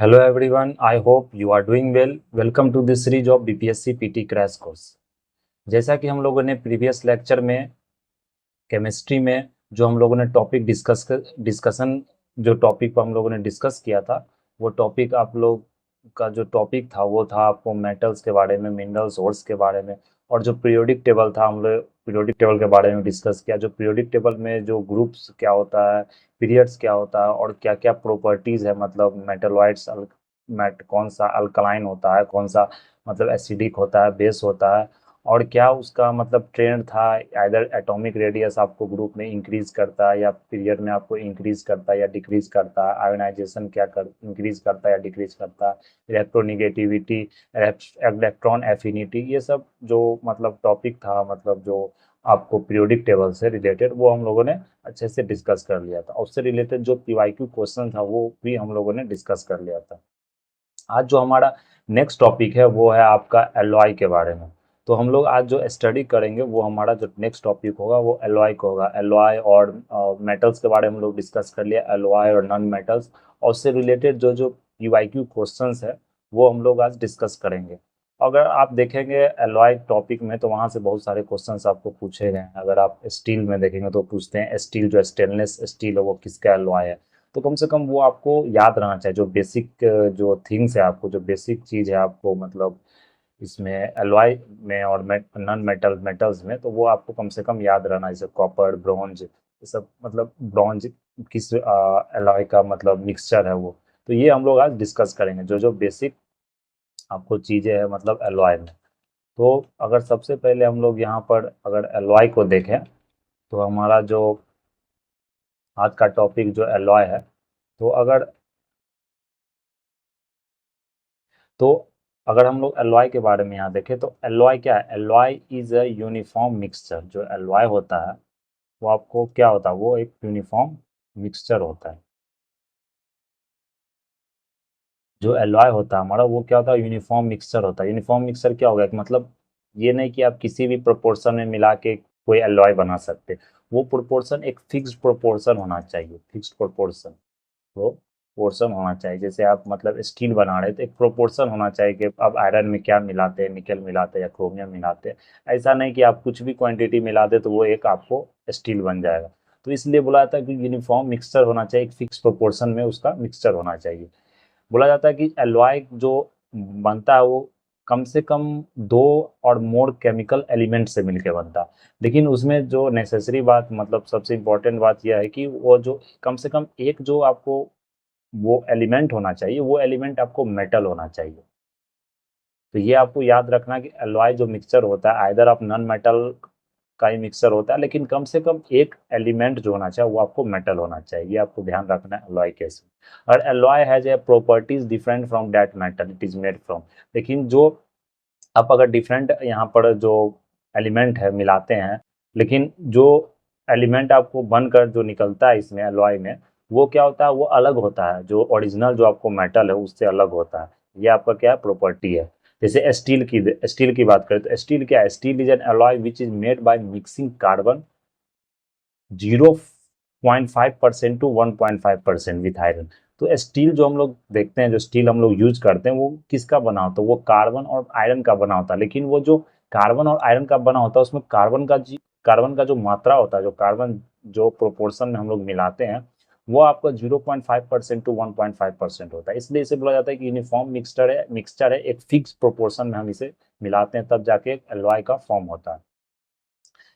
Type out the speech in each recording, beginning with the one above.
Hello everyone, I hope you are doing well. Welcome to this series of BPSC PT crash course. जैसा कि हम लोगों ने previous lecture में chemistry में जो हम लोगों ने टॉपिक डिस्कशन जो टॉपिक पर हम लोगों ने डिस्कस किया था, वो टॉपिक आप लोग का जो टॉपिक था वो था आपको मेटल्स के बारे में, मिनरल्स ओर्स के बारे में, और जो पीरियोडिक टेबल था हम लोग पीरियोडिक टेबल के बारे में डिस्कस किया। जो पीरियोडिक टेबल में जो ग्रुप्स क्या होता है, पीरियड्स क्या होता है और क्या क्या प्रॉपर्टीज़ है, मतलब मेटलॉइड्स कौन सा अल्कलाइन होता है, कौन सा मतलब एसिडिक होता है, बेस होता है, और क्या उसका मतलब ट्रेंड था। आइदर एटॉमिक रेडियस आपको ग्रुप में इंक्रीज करता है या पीरियड में आपको इंक्रीज करता है या डिक्रीज करता है, आयोनाइजेशन क्या कर इंक्रीज करता है या डिक्रीज करता है, इलेक्ट्रोनिगेटिविटी, इलेक्ट्रॉन एफिनिटी, ये सब जो मतलब टॉपिक था, मतलब जो आपको पीरियोडिक टेबल से रिलेटेड, वो हम लोगों ने अच्छे से डिस्कस कर लिया था। उससे रिलेटेड जो पीवाईक्यू क्वेश्चन था वो भी हम लोगों ने डिस्कस कर लिया था। आज जो हमारा नेक्स्ट टॉपिक है वो है आपका एलॉय के बारे में। तो हम लोग आज जो स्टडी करेंगे वो हमारा जो नेक्स्ट टॉपिक होगा वो एलॉय का होगा। एलॉय और मेटल्स के बारे में हम लोग डिस्कस कर लिया, एलॉय और नॉन मेटल्स, और उससे रिलेटेड जो जो पीवाईक्यू क्वेश्चंस है वो हम लोग आज डिस्कस करेंगे। अगर आप देखेंगे एलॉय टॉपिक में तो वहाँ से बहुत सारे क्वेश्चंस आपको पूछे गए हैं। अगर आप स्टील में देखेंगे तो पूछते हैं स्टील, जो स्टेनलेस स्टील है वो किसका एलॉय है। तो कम से कम वो आपको याद रहना चाहिए, जो बेसिक जो थिंग्स है, आपको जो बेसिक चीज़ है आपको मतलब इसमें एलॉय में और नॉन मेटल्स में, तो वो आपको कम से कम याद रहना, जैसे कॉपर, ब्रॉन्ज, ये सब मतलब ब्रॉन्ज किस एलॉय का मतलब मिक्सचर है वो। तो ये हम लोग आज डिस्कस करेंगे जो जो बेसिक आपको चीज़ें हैं मतलब एलॉय में। तो अगर सबसे पहले हम लोग यहाँ पर अगर एलॉय को देखें तो हमारा जो आज का टॉपिक जो एलॉय है, तो तो अगर हम लोग एलॉय के बारे में यहाँ देखें तो एलॉय क्या है। Alloy is a uniform mixture. जो एलॉय होता है वो आपको क्या होता है, वो एक यूनिफॉर्म मिक्सचर होता है। जो एलॉय होता है हमारा वो क्या होता है, यूनिफॉर्म मिक्सचर होता है। यूनिफॉर्म मिक्सचर क्या होगा कि मतलब ये नहीं कि आप किसी भी प्रोपोर्शन में मिला के कोई एलॉय बना सकते। वो प्रोपोर्शन एक फिक्स्ड प्रोपोर्शन होना चाहिए, फिक्स्ड प्रोपोर्शन। तो पोर्शन होना चाहिए। जैसे आप मतलब स्टील बना रहे तो एक प्रोपोर्शन होना चाहिए कि अब आयरन में क्या मिलाते हैं, निकल मिलाते हैं या क्रोमियम मिलाते हैं। ऐसा नहीं कि आप कुछ भी क्वांटिटी मिला दे तो वो एक आपको स्टील बन जाएगा। तो इसलिए बोला जाता है कि यूनिफॉर्म मिक्सचर होना चाहिए, एक फिक्स प्रोपोर्शन में उसका मिक्सचर होना चाहिए। बोला जाता है कि एलॉय जो बनता है वो कम से कम दो और मोर केमिकल एलिमेंट से मिलकर बनता है। लेकिन उसमें जो नेसेसरी बात मतलब सबसे इम्पोर्टेंट बात यह है कि वो जो कम से कम एक जो आपको वो एलिमेंट होना चाहिए, वो एलिमेंट आपको मेटल होना चाहिए। तो ये आपको याद रखना कि एलॉय जो मिक्सचर होता है आइदर आप नॉन मेटल का ही मिक्सचर होता है, लेकिन कम से कम एक एलिमेंट जो होना चाहिए वो आपको मेटल होना चाहिए। ये आपको ध्यान रखना है एलॉय केस में। और alloy has a properties different from that metal it is made from. लेकिन जो आप अगर डिफरेंट यहाँ पर जो एलिमेंट है मिलाते हैं, लेकिन जो एलिमेंट आपको बनकर जो निकलता है इसमें एलॉय में, वो क्या होता है, वो अलग होता है। जो ओरिजिनल जो आपको मेटल है उससे अलग होता है। ये आपका क्या प्रॉपर्टी है। जैसे स्टील की बात करें तो स्टील क्या है, steel is an alloy which is made by mixing carbon 0.5% to 1.5% with iron. तो स्टील जो हम लोग देखते हैं, जो स्टील हम लोग यूज करते हैं वो किसका बना होता है, वो कार्बन और आयरन का बना होता है। लेकिन वो जो कार्बन और आयरन का बना होता है उसमें कार्बन का जो मात्रा होता है, जो कार्बन जो प्रोपोर्शन में हम लोग मिलाते हैं, वो आपका 0.5% टू 1.5% होता है। इसलिए इसे बोला जाता है कि यूनिफॉर्म मिक्सचर है, एक फिक्स प्रोपोर्शन में हम इसे मिलाते हैं तब जाके एलॉय का फॉर्म होता है।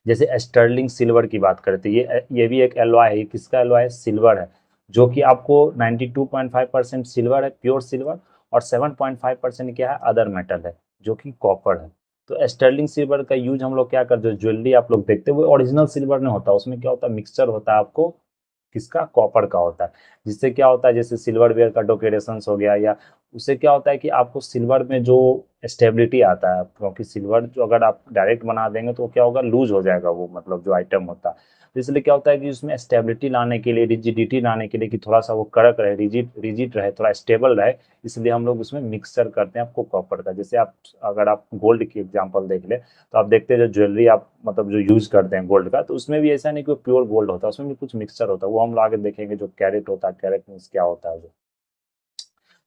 जैसे स्टर्लिंग सिल्वर की बात करते हैं, ये भी एक एलॉय है। ये किसका एलॉय है, सिल्वर है। जो कि आपको 92.5% सिल्वर है, प्योर सिल्वर, और 7.5% क्या है, अदर मेटल है, जो कि कॉपर है। तो स्टर्लिंग सिल्वर का यूज हम लोग क्या करते हैं, ज्वेलरी आप लोग देखते हैं वो ओरिजिनल सिल्वर नहीं होता, उसमें क्या होता है, मिक्सचर होता है आपको किसका, कॉपर का होता है। जिससे क्या होता है, जैसे सिल्वर वेयर का डेकोरेशन हो गया, या उससे क्या होता है कि आपको सिल्वर में जो स्टेबिलिटी आता है, क्योंकि सिल्वर जो अगर आप डायरेक्ट बना देंगे तो क्या होगा, लूज हो जाएगा वो मतलब जो आइटम होता है। तो इसलिए क्या होता है कि उसमें स्टेबिलिटी लाने के लिए, रिजिडिटी लाने के लिए, कि थोड़ा सा वो कड़क रहे, रिजिड रिजिड रहे, थोड़ा स्टेबल रहे, इसलिए हम लोग उसमें मिक्सचर करते हैं आपको कॉपर का। जैसे आप अगर आप गोल्ड की एग्जांपल देख ले तो आप देखते हैं जो ज्वेलरी आप मतलब जो यूज करते हैं गोल्ड का, तो उसमें भी ऐसा नहीं कि प्योर गोल्ड होता है, उसमें भी कुछ मिक्सचर होता है। वो हम लोग आगे देखेंगे जो कैरेट होता है, कैरेट मीन्स क्या होता है जो।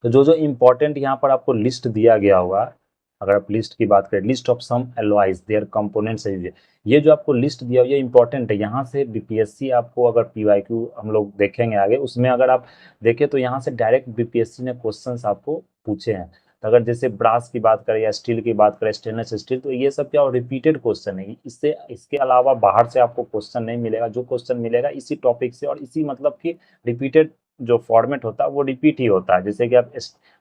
तो जो जो इम्पोर्टेंट यहाँ पर आपको लिस्ट दिया गया होगा, अगर आप लिस्ट की बात करें, list of some alloys their components, ये जो आपको लिस्ट दिया हुआ ये इंपॉर्टेंट है। यहाँ से बीपीएससी आपको अगर पीवाईक्यू हम लोग देखेंगे आगे, उसमें अगर आप देखें तो यहाँ से डायरेक्ट बीपीएससी ने क्वेश्चंस आपको पूछे हैं। तो अगर जैसे ब्रास की बात करें या स्टील की बात करें, स्टेनलेस स्टील, तो ये सब क्या रिपीटेड क्वेश्चन है। इससे इसके अलावा बाहर से आपको क्वेश्चन नहीं मिलेगा। जो क्वेश्चन मिलेगा इसी टॉपिक से और इसी मतलब की रिपीटेड जो फॉर्मेट होता है वो रिपीट ही होता है। जैसे कि आप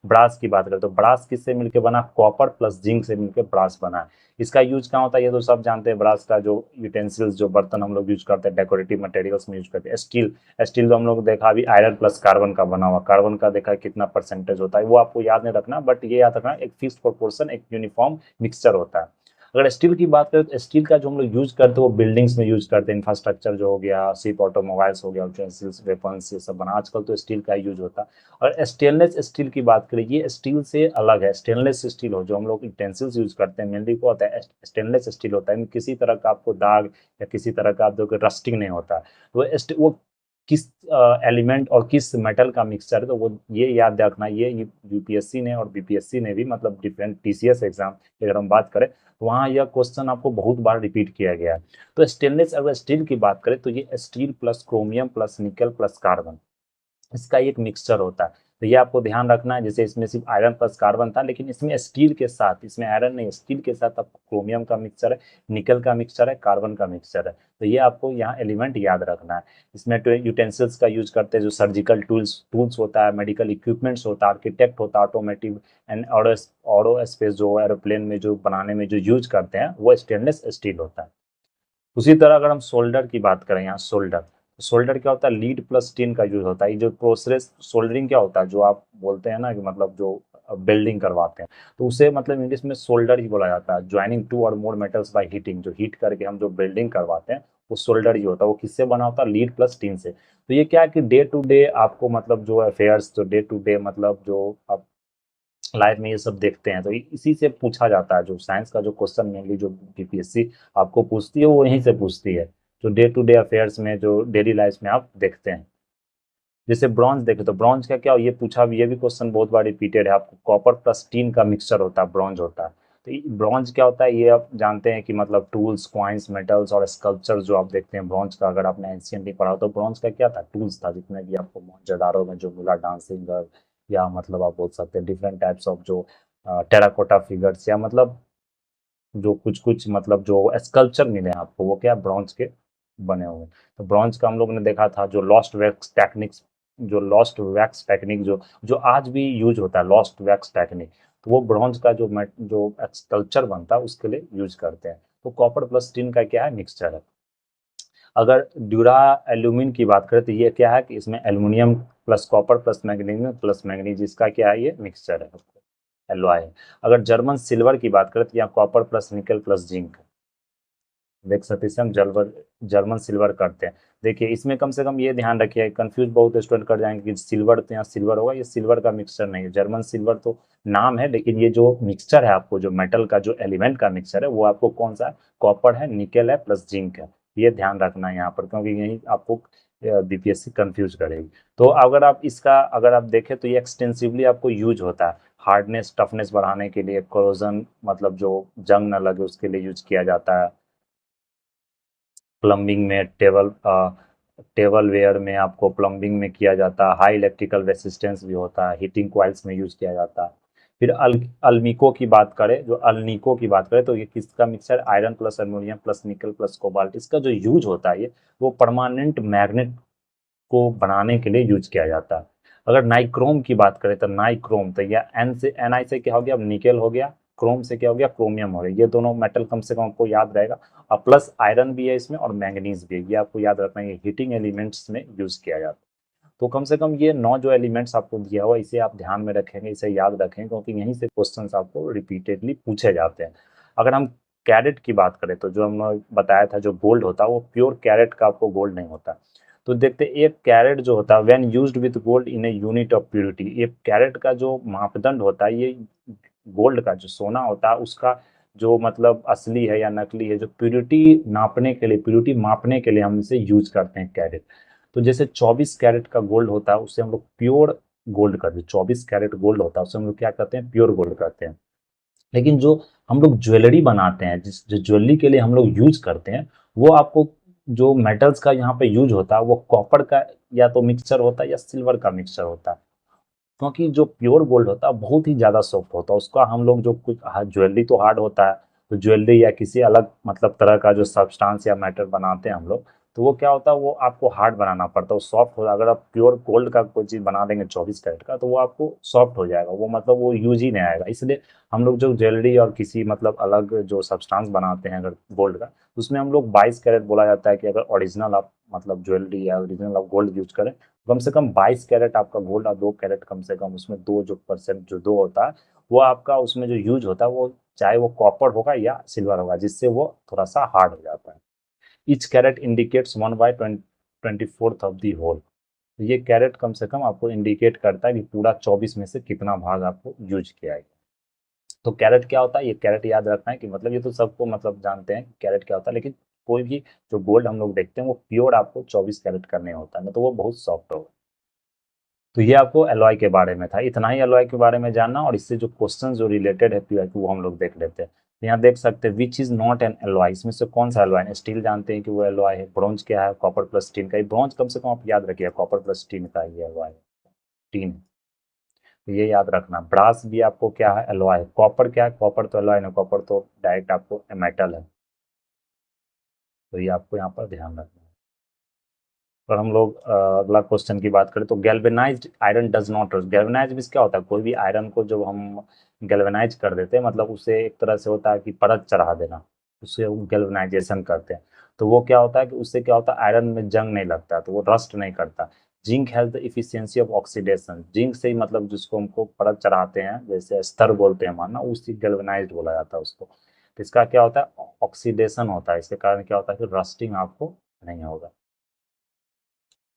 ब्रास की बात करें तो ब्रास किससे मिलकर बना, कॉपर प्लस जिंक से मिलकर ब्रास बना है। इसका यूज कहाँ होता है ये तो सब जानते हैं। ब्रास का जो यूटेंसिल्स, जो बर्तन हम लोग यूज करते हैं डेकोरेटिव मटेरियल्स में यूज करते हैं। स्टील, स्टील तो हम लोग देखा अभी आयरन प्लस कार्बन का बना हुआ, कार्बन का देखा कितना परसेंटेज होता है वो आपको याद नहीं रखना, बट ये याद रखना एक फिक्स प्रोपोर्शन, एक यूनिफॉर्म मिक्सचर होता है। अगर स्टील की बात करें तो स्टील का जो हम लोग यूज करते हैं वो बिल्डिंग्स में यूज करते हैं, इंफ्रास्ट्रक्चर जो हो गया, शिप, ऑटोमोबाइल्स हो गया, यूटेंसिल्स, वेपन्स, ये सब बना आजकल तो स्टील का यूज होता है। और स्टेनलेस स्टील की बात करें, ये स्टील से अलग है। स्टेनलेस स्टील हो जो हम लोग यूटेंसिल्स यूज करते हैं मेनली को होता है स्टेनलेस स्टील होता है, किसी तरह का आपको दाग या किसी तरह का आप देखो रस्टिंग नहीं होता है। तो वो किस एलिमेंट और किस मेटल का मिक्सचर है, तो वो ये याद रखना। ये यूपीएससी ने और बीपीएससी ने भी, मतलब डिफरेंट टीसीएस एग्जाम की अगर हम बात करें तो वहाँ यह क्वेश्चन आपको बहुत बार रिपीट किया गया है। तो स्टेनलेस, अगर स्टील की बात करें तो ये steel plus chromium plus nickel plus carbon, इसका एक मिक्सचर होता है। तो ये आपको ध्यान रखना है। जैसे इसमें सिर्फ आयरन प्लस कार्बन था, लेकिन इसमें स्टील के साथ, इसमें आयरन नहीं स्टील के साथ आपको क्रोमियम का मिक्सचर है, निकल का मिक्सचर है, कार्बन का मिक्सचर है। तो ये आपको यहाँ एलिमेंट याद रखना है। इसमें यूटेंसिल्स का यूज करते हैं, जो सर्जिकल टूल्स होता है, मेडिकल इक्विपमेंट्स होता है, आर्किटेक्ट होता है, ऑटोमेटिव एंड ऑरो स्पेस जो एरोप्लेन में जो बनाने में जो यूज करते हैं वो स्टेनलेस स्टील होता है। उसी तरह अगर हम सोल्डर की बात करें, यहाँ सोल्डर, तो सोल्डर क्या होता है, लीड प्लस टिन का यूज होता है। ये जो प्रोसेस सोल्डरिंग क्या होता है, जो आप बोलते हैं ना कि मतलब जो बिल्डिंग करवाते हैं, तो उसे मतलब इंग्लिश में सोल्डर ही बोला जाता है। ज्वाइनिंग टू और मोर मेटल्स बाय हीटिंग, जो हीट करके हम जो बिल्डिंग करवाते हैं वो सोल्डर ही होता है। वो किससे बना होता है, लीड प्लस टिन से। तो ये क्या है कि डे टू डे आपको मतलब जो अफेयर्स, जो डे टू डे मतलब जो आप लाइफ में ये सब देखते हैं, तो इसी से पूछा जाता है। जो साइंस का जो क्वेश्चन मेनली जो बीपीएससी आपको पूछती है वो यहीं से पूछती है, जो डे टू डे अफेयर्स में जो डेली लाइफ में आप देखते हैं। जैसे ब्रॉन्ज देखे तो ब्रॉन्ज का क्या, ये पूछा भी, ये भी क्वेश्चन बहुत बार रिपीटेड है। आपको कॉपर प्लस टीन का मिक्सचर होता है, ब्रॉन्ज होता है। तो ब्रॉन्ज क्या होता है ये आप जानते हैं कि मतलब टूल्स, क्वाइंस, मेटल्स और स्कल्पचर जो आप देखते हैं ब्रॉन्ज का, अगर आपने एंशियंट नहीं पढ़ा तो ब्रॉन्ज का क्या था, टूल्स था। जितने भी आपको मोहनजोदाड़ो में जो मिला डांसिंग, या मतलब आप बोल सकते हैं डिफरेंट टाइप्स ऑफ जो टेराकोटा फिगर्स, या मतलब जो कुछ कुछ मतलब जो स्कल्पचर मिले हैं आपको, वो क्या ब्रॉन्ज के बने हुए हैं। तो ब्रॉन्ज का हम लोग ने देखा था जो लॉस्ट वैक्स टेक्निक्स, जो लॉस्ट वैक्स टेक्निक जो जो आज भी यूज होता है, लॉस्ट वैक्स टेक्निक, तो वो ब्रॉन्ज का जो स्कल्पचर बनता है उसके लिए यूज करते हैं। तो कॉपर प्लस टिन का क्या है, मिक्सचर है। अगर ड्यूरा एल्यूमिन की बात करें तो ये क्या है कि इसमें aluminium plus copper plus magnesium plus manganese, इसका क्या है, ये मिक्सचर है, एलॉय है। अगर जर्मन सिल्वर की बात करें तो यहाँ copper plus nickel plus zinc, देख सकते हैं हम जर्मन सिल्वर करते हैं। देखिए इसमें कम से कम ये ध्यान रखिए, कंफ्यूज बहुत स्टूडेंट कर जाएंगे कि सिल्वर तो यहाँ सिल्वर होगा, ये सिल्वर का मिक्सचर नहीं है। जर्मन सिल्वर तो नाम है, लेकिन ये जो मिक्सचर है आपको, जो मेटल का जो एलिमेंट का मिक्सचर है वो आपको कौन सा है, कॉपर है, निकल है प्लस जिंक है। ये ध्यान रखना है यहाँ पर, क्योंकि यही आपको बीपीएससी कंफ्यूज करेगी। तो अगर आप इसका अगर आप देखें तो ये एक्सटेंसिवली आपको यूज होता है, हार्डनेस टफनेस बढ़ाने के लिए, कोरोजन मतलब जो जंग न लगे उसके लिए यूज किया जाता है। प्लम्बिंग में टेबल वेयर में आपको प्लम्बिंग में किया जाता है। हाई इलेक्ट्रिकल रेसिस्टेंस भी होता है, हीटिंग कॉइल्स में यूज किया जाता है। फिर अल्मीको की बात करें, जो अल्नीको की बात करें तो ये किसका mixture, iron plus aluminium plus nickel plus cobalt. इसका जो यूज होता है ये वो परमानेंट मैग्नेट को बनाने के लिए यूज किया जाता है। अगर नाइक्रोम की बात करें तो नाइक्रोम, तो यह एन से एन आई से क्या हो गया, अब निकेल हो गया, क्रोम से क्या हो गया, क्रोमियम हो गया। ये दोनों मेटल कम से कम आपको याद रहेगा। और प्लस आयरन भी है इसमें और मैंगनीज भी है, ये आपको याद रखना है। ये हीटिंग एलिमेंट्स में यूज किया जाता है। तो कम से कम ये 9 जो एलिमेंट्स आपको दिया हुआ, इसे आप ध्यान में रखेंगे, इसे याद रखें, क्योंकि यहीं से क्वेश्चंस आपको रिपीटेडली पूछे जाते हैं। अगर हम कैरेट की बात करें तो जो हमने बताया था जो गोल्ड होता है वो प्योर कैरेट का आपको गोल्ड नहीं होता। तो देखते एक कैरेट जो होता है when used with gold in a unit of purity, ये कैरेट का जो मापदंड होता है, ये गोल्ड का जो सोना होता है उसका जो मतलब असली है या नकली है, जो प्योरिटी नापने के लिए, प्योरिटी मापने के लिए हम इसे यूज करते हैं कैरेट। तो जैसे 24 कैरेट का गोल्ड होता है उसे हम लोग प्योर गोल्ड कर दिए, 24 कैरेट गोल्ड होता है उसे हम लोग क्या कहते हैं, प्योर गोल्ड कहते हैं। लेकिन जो हम लोग ज्वेलरी बनाते हैं, जिस जो ज्वेलरी के लिए हम लोग यूज करते हैं, वो आपको जो मेटल्स का यहाँ पे यूज होता है वो कॉपर का या तो मिक्सचर होता है या सिल्वर का मिक्सचर होता है। क्योंकि जो प्योर गोल्ड होता है बहुत ही ज़्यादा सॉफ्ट होता है, उसका हम लोग जो कुछ ज्वेलरी तो हार्ड होता है, तो ज्वेलरी या किसी अलग मतलब तरह का जो सब्सटेंस या मेटल बनाते हैं हम लोग, तो वो क्या होता है, वो आपको हार्ड बनाना पड़ता है, वो सॉफ्ट होता है। अगर आप प्योर गोल्ड का कोई चीज़ बना देंगे 24 कैरेट का, तो वो आपको सॉफ्ट हो जाएगा, वो मतलब वो यूज ही नहीं आएगा। इसलिए हम लोग जो ज्वेलरी और किसी मतलब अलग जो सब्सटेंस बनाते हैं अगर गोल्ड का, उसमें हम लोग 22 कैरेट बोला जाता है कि अगर ओरिजिनल आप मतलब ज्वेलरी या ओरिजिनल आप गोल्ड यूज करें, कम से कम 22 कैरेट आपका गोल्ड और 2 कैरेट कम से कम उसमें दो जो परसेंट जो दो होता है, वो आपका उसमें जो यूज होता है, वो चाहे वो कॉपर होगा या सिल्वर होगा, जिससे वो थोड़ा सा हार्ड हो जाता है। Each carat indicates 1/24 of the whole. तो ये कैरेट कम से कम आपको इंडिकेट करता है कि पूरा 24 में से कितना भाग आपको यूज किया है। तो कैरेट क्या होता है, ये कैरेट याद रखना है कि मतलब ये तो सबको मतलब जानते हैं कैरेट क्या होता है, लेकिन कोई भी जो गोल्ड हम लोग देखते हैं वो प्योर आपको 24 कैरेट करने होता है ना, तो वो बहुत सॉफ्ट होगा। तो ये आपको एलॉय के बारे में था, इतना ही एलॉय के बारे में जानना, और इससे जो क्वेश्चन जो रिलेटेड है पीवाईक्यू वो हम लोग देख लेते हैं। तो यहाँ देख सकते हैं which is not an alloy, इसमें से कौन सा एलॉय है। स्टील जानते हैं कि वो एलॉय है, ब्रॉन्ज क्या है, कॉपर प्लस टीन का, ब्रॉन्ज कम से कम आप याद रखिए कॉपर प्लस टीन का ये एलॉय है, टीन। तो ये याद रखना। ब्रास भी आपको क्या है, एलॉय है। कॉपर क्या है, कॉपर तो एलॉय नहीं, कॉपर तो डायरेक्ट आपको मेटल है। तो ये आपको यहाँ पर ध्यान रखना है। और हम लोग अगला क्वेश्चन की बात करें तो galvanized iron does not rust. Galvanize means क्या होता है, कोई भी आयरन को जब हम गैल्वेनाइज कर देते हैं, मतलब उसे एक तरह से होता है कि परत चढ़ा देना, उसे हम गैल्वेनाइजेशन करते हैं। तो वो क्या होता है कि उससे क्या होता है, आयरन में जंग नहीं लगता, तो वो रस्ट नहीं करता। Zinc has the efficiency of oxidation. Zinc से ही मतलब जिसको हमको परत चढ़ाते हैं, जैसे स्तर बोलते हैं माना, उसी गैल्वेनाइज्ड बोला जाता है उसको। तो इसका क्या होता है, ऑक्सीडेशन होता है, इसके कारण क्या होता है कि रस्टिंग आपको नहीं होगा।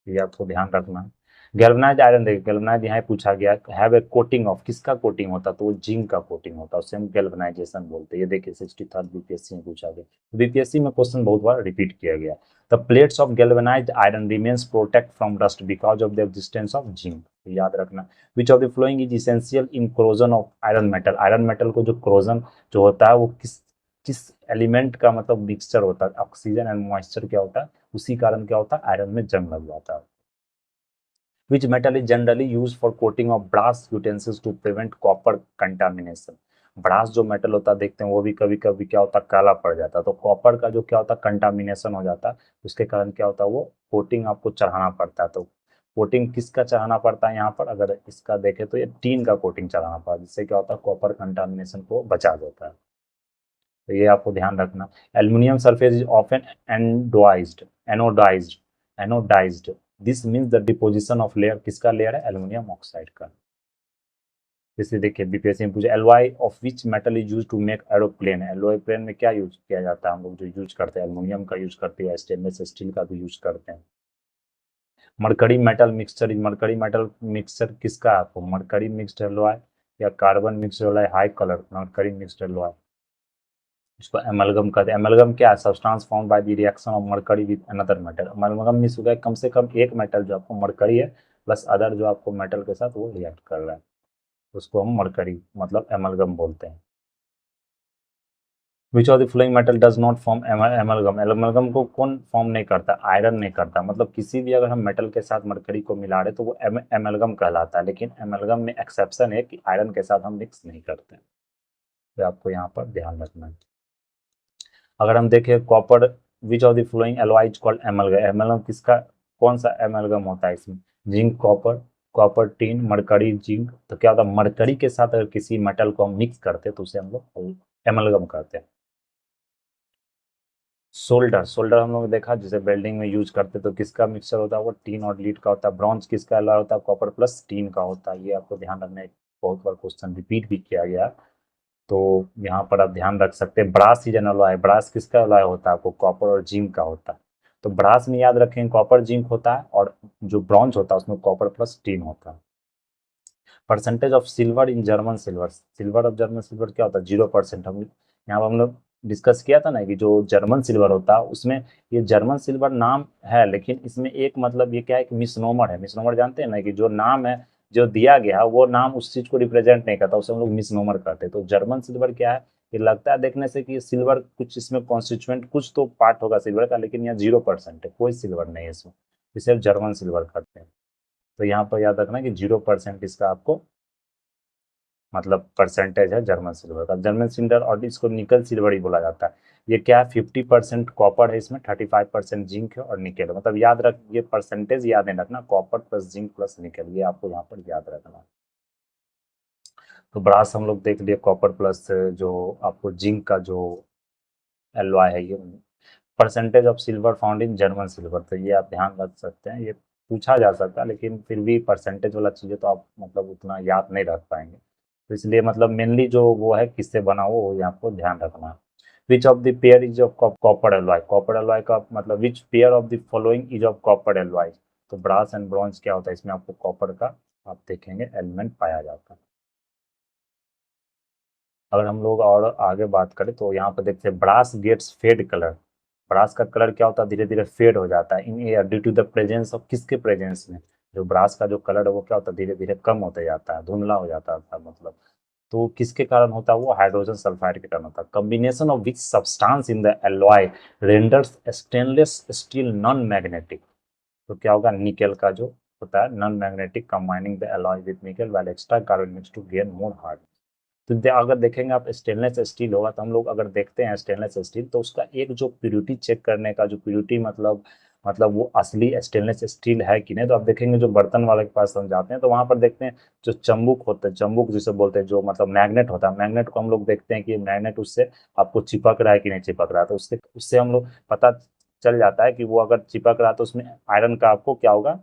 ये आपको ध्यान रखना है। गैल्वनाइज्ड आयरन, देखिए गैल्वनाइज्ड यहाँ पूछा गया हैव ए कोटिंग ऑफ, किसका कोटिंग होता है, तो वो जिंक का कोटिंग होता है, उसे हम गैल्वनाइजेशन बोलते हैं। ये देखिए 63rd बीपीएससी में पूछा गया, बीपीएससी में क्वेश्चन बहुत बार रिपीट किया गया। The plates of galvanised iron remains protect from rust because of the existence of zinc. याद रखना। विच of the following is essential in corrosion of iron metal. Iron metal को जो क्रोजन जो होता है वो किस किस एलिमेंट का मतलब मिक्सचर होता है, ऑक्सीजन एंड मॉइस्चर क्या होता है, उसी कारण क्या होता है आयरन में जंग लग जाता है। Which metal is generally used for coating of brass utensils to prevent copper contamination? Brass जो मेटल होता है देखते हैं वो भी कभी कभी क्या होता है काला पड़ जाता है, तो कॉपर का जो क्या होता है कंटामिनेशन हो जाता है, उसके कारण क्या होता है वो कोटिंग आपको चढ़ाना पड़ता है। तो कोटिंग किसका चढ़ाना पड़ता है, यहाँ पर अगर इसका देखें तो ये टीन का कोटिंग चढ़ाना पड़ता है, जिससे क्या होता है कॉपर कंटामिनेशन को बचा देता है। तो ये आपको ध्यान रखना। Aluminium surface is often anodized, anodized, anodized. This means the deposition of layer, किसका लेयर है, एल्यूमिनियम ऑक्साइड का। जैसे देखिए बीपीएससी में पूछे alloy of which metal is use to make aeroplane. Aeroplane में क्या यूज किया जाता है, हम लोग जो यूज करते हैं एल्यूमिनियम का यूज करते हैं, स्टेनलेस स्टील का भी यूज करते हैं। Mercury metal mixture, mercury metal mixture किसका है, आपको मरकरी मिक्सड एलॉय या carbon mixed alloy, high colour mercury mixed alloy, इसको एमलगम कहते हैं। एमलगम क्या है, substance found by the reaction of mercury with another metal. Amalgam means हो गया कम से कम एक मेटल जो आपको मरकरी है प्लस अदर जो आपको मेटल के साथ वो रिएक्ट कर रहा है, उसको हम मरकरी मतलब एमलगम बोलते हैं। विच of the flowing metal does not form amalgam. Amalgam को कौन फॉर्म नहीं करता, आयरन नहीं करता, मतलब किसी भी अगर हम मेटल के साथ मरकरी को मिला रहे तो वो एमलगम कहलाता है, लेकिन एमलगम में एक्सेप्शन है कि आयरन के साथ हम मिक्स नहीं करते। तो आपको यहाँ पर ध्यान रखना है। अगर हम देखें copper, which of the flowing alloy is called amalgam. Amalgam किसका, कौन सा एमलगम होता है इसमें, zinc copper, copper tin, mercury zinc. तो क्या होता है मरकरी के साथ अगर किसी मेटल को हम मिक्स करते हैं तो उसे हम लोग एमलगम कहते हैं। सोल्डर, सोल्डर हम लोग देखा जिसे वेल्डिंग में यूज करते तो किसका मिक्सचर होता है, वो टीन और लीड का होता है। ब्रॉन्ज किसका एलॉय होता है, कॉपर प्लस टीन का होता है। ये आपको ध्यान रखना है, बहुत बार क्वेश्चन रिपीट भी किया गया, तो यहाँ पर आप ध्यान रख सकते हैं। ब्रास ही जनरल है, ब्रास किसका एलॉय होता है, आपको कॉपर और जिंक का होता है। तो ब्रास में याद रखें कॉपर जिंक होता है, और जो ब्रॉन्ज होता है उसमें कॉपर प्लस टीन होता है। Percentage of silver in German silver, silver of German silver क्या होता है, 0%। हम यहाँ पर हम लोग डिस्कस किया था ना कि जो जर्मन सिल्वर होता है उसमें ये जर्मन सिल्वर नाम है, लेकिन इसमें एक मतलब ये क्या है कि मिसनोमर है। मिसनोमर जानते हैं ना कि जो नाम है जो दिया गया वो नाम उस चीज को रिप्रेजेंट नहीं करता, उसे हम लोग मिसनोमर करते हैं। तो जर्मन सिल्वर क्या है, ये लगता है देखने से कि सिल्वर कुछ इसमें कॉन्स्टिट्यूएंट कुछ तो पार्ट होगा सिल्वर का, लेकिन यहाँ 0% है, कोई सिल्वर नहीं है इसमें, इसे सिर्फ जर्मन सिल्वर करते हैं। तो यहाँ पर याद रखना कि 0% इसका आपको मतलब परसेंटेज है जर्मन सिल्वर का। जर्मन सिल्वर और इसको निकल सिल्वर ही बोला जाता है। ये क्या है, 50% कॉपर है इसमें, 35% जिंक है और निकेल है। मतलब याद रख, ये परसेंटेज याद नहीं रखना, copper plus zinc plus nickel, ये आपको यहाँ पर याद रखना। तो ब्रास हम लोग देख लिए, कॉपर प्लस जो आपको जिंक का जो एलॉय है, ये percentage of silver found in German silver, तो ये आप ध्यान रख सकते हैं। ये पूछा जा सकता है, लेकिन फिर भी परसेंटेज वाला चीज़ें तो आप मतलब उतना याद नहीं रख पाएंगे, तो इसलिए मतलब मेनली जो वो है किससे बना हो वो यहाँ आपको ध्यान रखना है। Which of the pair is of copper alloy, copper alloy का मतलब which pair of the following is of copper alloy. तो ब्रास एंड ब्रॉन्ज क्या होता है, इसमें आपको कॉपर का आप देखेंगे एलिमेंट पाया जाता है। अगर हम लोग और आगे बात करें तो यहाँ पर देखते हैं brass gets fade colour. Brass का कलर क्या होता है, धीरे धीरे फेड हो जाता है in air due to the presence of, किसके प्रेजेंस में, जो ब्रास का जो कलर है वो क्या होता है, धीरे धीरे कम होते जाता है, धुंधला हो जाता है मतलब। तो किसके कारण होता है, वो हाइड्रोजन सल्फाइड के कारण होता है। Combination of which substance in the alloy renders stainless steel non magnetic. तो क्या होगा, निकेल का जो होता है non magnetic, combining the alloy with nickel while extra carbon mix to gain more hard. तो अगर देखेंगे आप स्टेनलेस स्टील होगा, तो हम लोग अगर देखते हैं स्टेनलेस स्टील, तो उसका एक जो प्योरिटी चेक करने का जो प्योरिटी मतलब वो असली स्टेनलेस स्टील है कि नहीं, तो आप देखेंगे जो बर्तन वाले के पास हम जाते हैं तो वहां पर देखते हैं जो चंबुक होता है, चंबुक जिसे बोलते हैं, जो मतलब मैग्नेट होता है, मैग्नेट को हम लोग देखते हैं कि मैग्नेट उससे आपको चिपक रहा है कि नहीं चिपक रहा है, तो उससे उससे हम लोग पता चल जाता है कि वो अगर चिपक रहा है तो उसमें आयरन का आपको क्या होगा,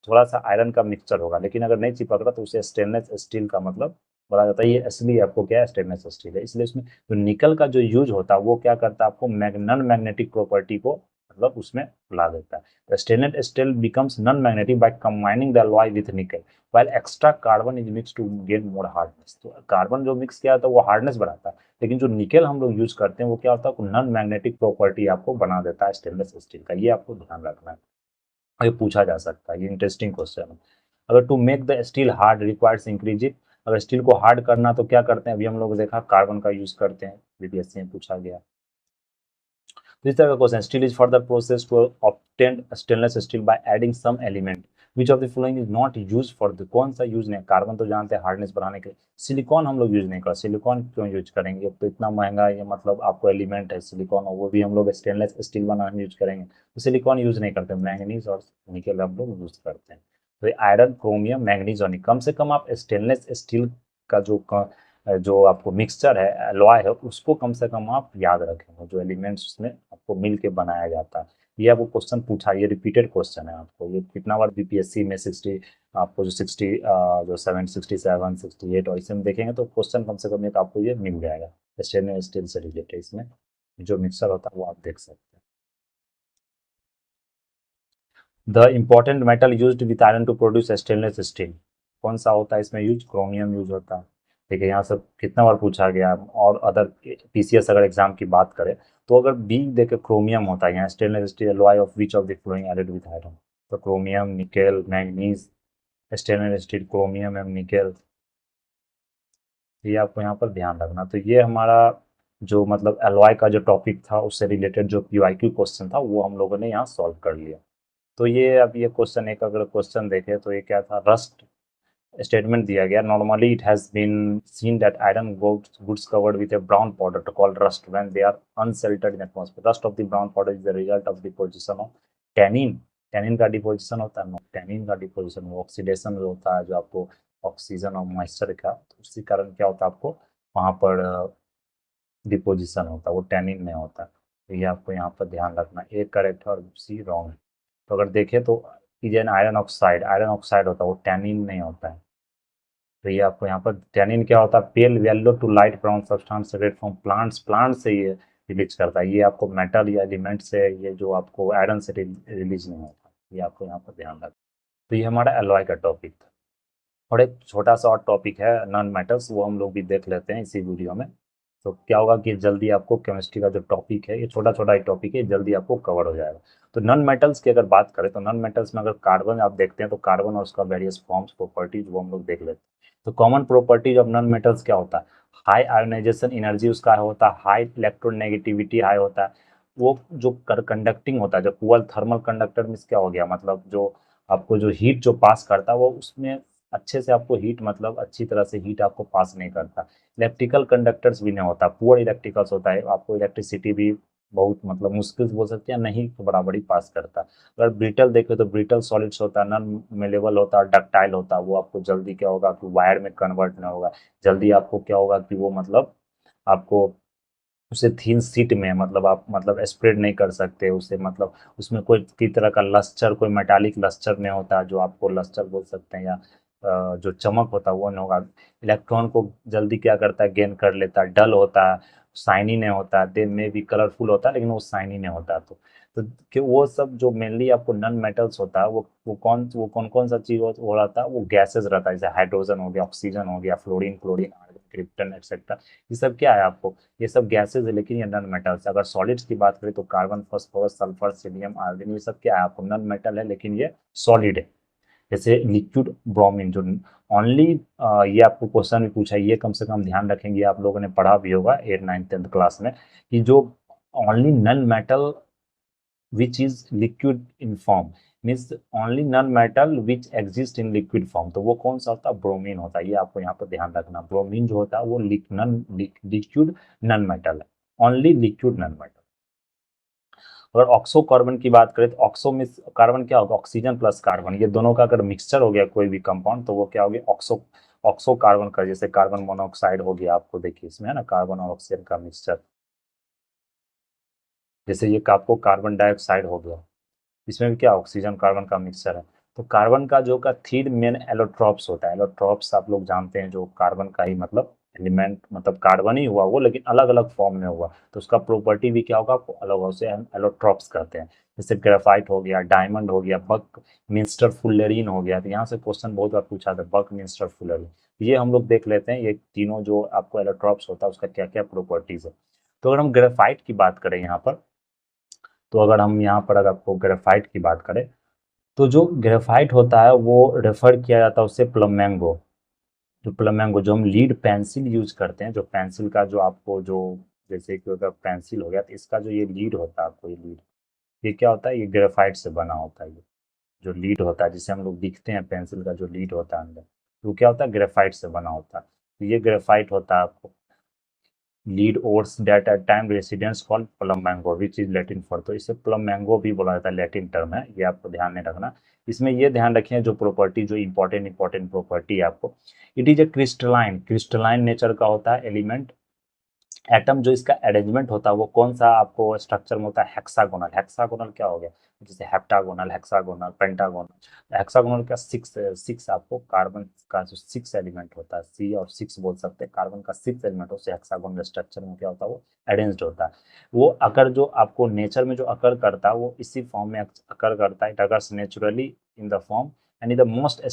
थोड़ा सा आयरन का मिक्सचर होगा, लेकिन अगर नहीं चिपक रहा तो उसे स्टेनलेस स्टील का मतलब बोला जाता है। ये असली आपको क्या है, स्टेनलेस स्टील है। इसलिए इसमें जो निकल का जो यूज होता है वो क्या करता है, आपको नॉन मैग्नेटिक प्रॉपर्टी को मतलब उसमें ला देता है। तो stainless steel becomes non magnetic by combining the alloy with nickel while extra carbon is mix to gain more hardness. तो कार्बन जो मिक्स किया था वो हार्डनेस बढ़ाता है, लेकिन जो निकल हम लोग यूज करते हैं वो क्या होता है, नॉन मैग्नेटिक प्रॉपर्टी आपको बना देता है स्टेनलेस स्टील का। ये आपको ध्यान रखना है, ये पूछा जा सकता है, ये इंटरेस्टिंग क्वेश्चन है। अगर to make the steel hard requires increase it, अगर स्टील को हार्ड करना तो क्या करते हैं, अभी हम लोग देखा कार्बन का यूज करते हैं, बीपीएससी में पूछा गया। तो इस तरह का question, steel is further process to obtain stainless steel by adding some element which of the following is not use for the, कौन सा यूज नहीं, कार्बन तो जानते हैं हार्डनेस बढ़ाने के लिए, सिलिकॉन हम लोग यूज नहीं कर, सिलिकॉन क्यों यूज करेंगे, तो इतना महंगा ये मतलब आपको एलिमेंट है सिलिकॉन, और वो भी हम लोग स्टेनलेस स्टील बनाने में यूज करेंगे, तो सिलिकॉन यूज नहीं करते, मैंगनीज और निकल हम लोग यूज करते हैं। तो आयरन क्रोमियम मैंगनीज और कम से कम आप स्टेनलेस स्टील का जो आपको मिक्सचर है, अलॉय है, उसको कम से कम आप याद रखें, जो एलिमेंट्स उसमें आपको मिल के बनाया जाता है। ये आपको क्वेश्चन पूछा, ये रिपीटेड क्वेश्चन है आपको, ये कितना बार बीपीएससी में 60 आपको जो 60 जो 767 68 और इसमें देखेंगे तो क्वेश्चन कम से कम एक आपको ये मिल जाएगा स्टेनलेस स्टील से रिलेटेड। इसमें जो मिक्सर होता है वो आप देख सकते हैं। The important metal used with iron to produce stainless steel, कौन सा होता है इसमें यूज, क्रोमियम यूज होता है। ठीक है, यहाँ से कितना बार पूछा गया, और अदर पीसीएस अगर एग्जाम की बात करें तो अगर बी देखे क्रोमियम होता है, यहाँ stainless steel alloy of which of the flowing added with iron, तो chromium nickel manganese stainless steel chromium and nickel, ये आपको यहाँ पर ध्यान रखना। तो ये हमारा जो मतलब अलॉय का जो टॉपिक था उससे रिलेटेड जो पीवाईक्यू क्वेश्चन था वो हम लोगों ने यहाँ सॉल्व कर लिया। तो ये अब ये क्वेश्चन एक अगर क्वेश्चन देखें तो ये क्या था, रस्ट स्टेटमेंट दिया गया, normally it has been seen that iron goods covered with a brown powder to called rust when they are unsheltered in atmosphere, rust of the brown powder is the result of deposition of tannin, tannin का deposition होता है, tannin का deposition oxidation होता है जो आपको oxygen और moisture का, तो उसी कारण क्या होता है आपको वहाँ पर डिपोजिशन होता है, वो टैनिन में होता है। तो ये आपको यहाँ पर ध्यान रखना, ए करेक्ट है और सी रॉन्ग है। तो अगर देखें तो इजन आयरन ऑक्साइड होता है, वो टैनिन नहीं होता है। तो ये आपको यहाँ पर टैनिन क्या होता है, pale yellow to light brown substance separate from plants, plant से ये रिलीज करता है, ये आपको मेटल या एलिमेंट से, ये जो आपको आयरन से रिलीज नहीं होता, ये आपको यहाँ पर ध्यान रखना। तो ये हमारा एलॉय का टॉपिक था, और एक छोटा सा और टॉपिक है नॉन मेटल्स, वो हम लोग भी देख लेते हैं इसी वीडियो में। तो क्या होगा कि जल्दी आपको केमिस्ट्री का जो टॉपिक है, ये छोटा छोटा ही टॉपिक है, जल्दी आपको कवर हो जाएगा। तो नॉन मेटल्स की अगर बात करें तो नॉन मेटल्स में अगर कार्बन आप देखते हैं तो कार्बन और उसका वेरियस फॉर्म्स प्रॉपर्टीज वो हम लोग देख लेते हैं। तो common properties of non metals क्या होता है? हाई आयोनाइजेशन एनर्जी उसका होता है, हाई इलेक्ट्रोनेगेटिविटी हाई होता है, वो जो कंडक्टिंग होता है, जो पुअर थर्मल कंडक्टर में क्या हो गया, मतलब जो आपको जो हीट जो पास करता है वो उसमें अच्छे से आपको हीट, मतलब अच्छी तरह से हीट आपको पास नहीं करता। इलेक्ट्रिकल कंडक्टर्स भी नहीं होता, पुअर इलेक्ट्रिकल्स होता है, आपको इलेक्ट्रिसिटी भी बहुत मतलब मुश्किल से बोल सकते हैं, नहीं तो बराबरी पास करता। अगर ब्रिटल देखें तो ब्रिटल सॉलिड्स होता है, नॉन मेलेबल होता है, डक्टाइल होता है, वो आपको जल्दी क्या होगा कि वायर में कन्वर्ट नहीं होगा, जल्दी आपको क्या होगा कि वो मतलब आपको उसे थीन सीट में मतलब आप मतलब स्प्रेड नहीं कर सकते उसे, मतलब उसमें कोई की तरह का लस्टर, कोई मेटालिक लस्टर नहीं होता जो आपको लस्टर बोल सकते हैं, या जो चमक होता है वो नहीं होगा। इलेक्ट्रॉन को जल्दी क्या करता है, गेन कर लेता है, डल होता है, शाइनी नहीं होता है, दे में भी कलरफुल होता है लेकिन वो शाइनी नहीं होता। तो कि वो सब जो मेनली आपको नॉन मेटल्स होता है वो कौन कौन सा चीज हो रहता है, वो गैसेस रहता है, जैसे हाइड्रोजन हो गया, ऑक्सीजन हो गया, fluorine chlorine argon krypton etcetera, ये सब क्या है आपको, ये सब गैसेज है लेकिन ये नॉन मेटल्स है। अगर सॉलिड्स की बात करें तो carbon, phosphorus, sulphur, selenium, argon, ये सब क्या है आपको, नॉन मेटल है लेकिन ये सॉलिड है। जैसे लिक्विड ब्रोमीन जो ओनली, ये आपको क्वेश्चन भी पूछा है, ये कम से कम ध्यान रखेंगे, आप लोगों ने पढ़ा भी होगा 8 9 10th क्लास में, कि जो only non metal which is liquid in form, means only non metal which exist in liquid form, तो वो कौन सा होता है, ब्रोमीन होता है। ये आपको यहाँ पर ध्यान रखना, ब्रोमीन जो होता है वो लिक्विड नॉन मेटल है, ओनली लिक्विड नॉन मेटल। अगर ऑक्सो कार्बन की बात करें तो ऑक्सो में कार्बन क्या होगा, ऑक्सीजन प्लस कार्बन, ये दोनों का अगर मिक्सचर हो गया कोई भी कंपाउंड तो वो क्या हो गया, ऑक्सो। ऑक्सो कार्बन का जैसे कार्बन मोनोऑक्साइड हो गया, आपको देखिए इसमें है ना कार्बन और ऑक्सीजन का मिक्सचर, जैसे ये आपको कार्बन डाइऑक्साइड हो गया, इसमें भी क्या ऑक्सीजन कार्बन का मिक्सचर है। तो कार्बन का जो का थीन मेन एलोट्रॉप्स होता है, एलोट्रॉप्स आप लोग जानते हैं जो कार्बन का ही मतलब एलिमेंट, मतलब कार्बन ही हुआ वो लेकिन अलग अलग फॉर्म में हुआ, तो उसका प्रॉपर्टी भी क्या होगा आपको अलग होगा, उसे हम एलोट्रॉप्स कहते हैं। जैसे ग्रेफाइट हो गया, डायमंड हो गया, बक मिंस्टर फुल्लेरीन हो गया, तो यहाँ से क्वेश्चन बहुत बार पूछा था, बक मिंस्टर फुल्लेरीन, ये हम लोग देख लेते हैं, ये तीनों जो आपको एलोट्रॉप्स होता है उसका क्या क्या प्रॉपर्टीज है। तो अगर हम ग्रेफाइट की बात करें यहाँ पर, तो अगर हम यहाँ पर अगर आपको ग्रेफाइट की बात करें तो जो ग्रेफाइट होता है वो रेफर किया जाता है उससे प्लमेंगो, जो प्लमेंगो जो हम लीड पेंसिल यूज करते हैं, जो पेंसिल का जो आपको जो जैसे कि अगर पेंसिल हो गया तो इसका जो ये लीड होता है, आपको ये लीड, ये क्या होता है, ये ग्रेफाइट से बना होता है। ये जो लीड होता है जिसे हम लोग दिखते हैं पेंसिल का जो लीड होता है अंदर, तो वो क्या होता है, ग्रेफाइट से बना होता है। तो ये ग्रेफाइट होता है आपको lead ores that at time residence called plumbago which is Latin for, तो इसे प्लम मैंगो भी बोला जाता है, लैटिन टर्म है, ये आपको ध्यान में रखना। इसमें ये ध्यान रखें जो प्रॉपर्टी जो इंपॉर्टेंट प्रॉपर्टी है आपको, it is a crystalline, crystalline nature का होता है एलिमेंट। एटम जो इसका अरेंजमेंट होता है वो कौन सा आपको स्ट्रक्चर में होता है, हेक्सागोनल। हेक्सागोनल क्या हो गया, जैसे हेप्टागोनल, हेक्सागोनल, पेंटागोनल। हेक्सागोनल का सिक्स सिक्स आपको कार्बन का जो सिक्स एलिमेंट होता है, सी और सिक्स बोल सकते हैं, कार्बन का सिक्स एलिमेंट उससे हेक्सागोनल स्ट्रक्चर में क्या होता है वो अरेंज्ड होता है। वो अकर जो आपको नेचर में जो अकर करता है वो इसी फॉर्म में अकर करता है, it occurs naturally in the form and the most